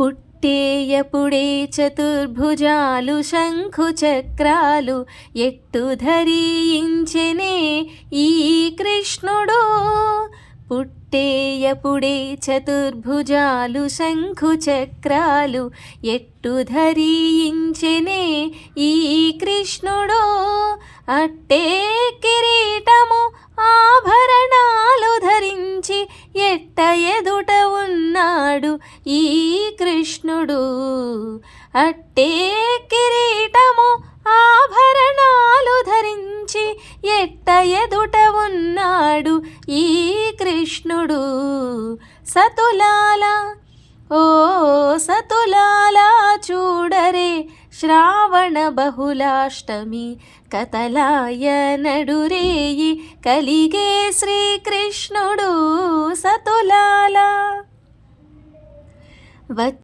పుట్టేయపుడే చతుర్భుజాలు శంఖు చక్రాలు ఎట్టు ధరించెనే ఈ కృష్ణుడు. పుట్టేయపుడే చతుర్భుజాలు శంఖు చక్రాలు ఎట్టు ధరించెనే ఈ కృష్ణుడు. అట్టే కిరీటము ఆభరణాలు ధరించి ఎట్ట ఎదుట ఉన్నాడు ఈ కృష్ణుడు. అట్టే కిరీటము ఆభరణాలు ధరించి ఎట్ట ఎదుట ఉన్నాడు ఈ కృష్ణుడు. సతులాల ఓ సతులాల చూడరే శ్రావణ బహుళాష్టమి కతలాయ నడురేయి కలిగే శ్రీకృష్ణుడు. సతులాల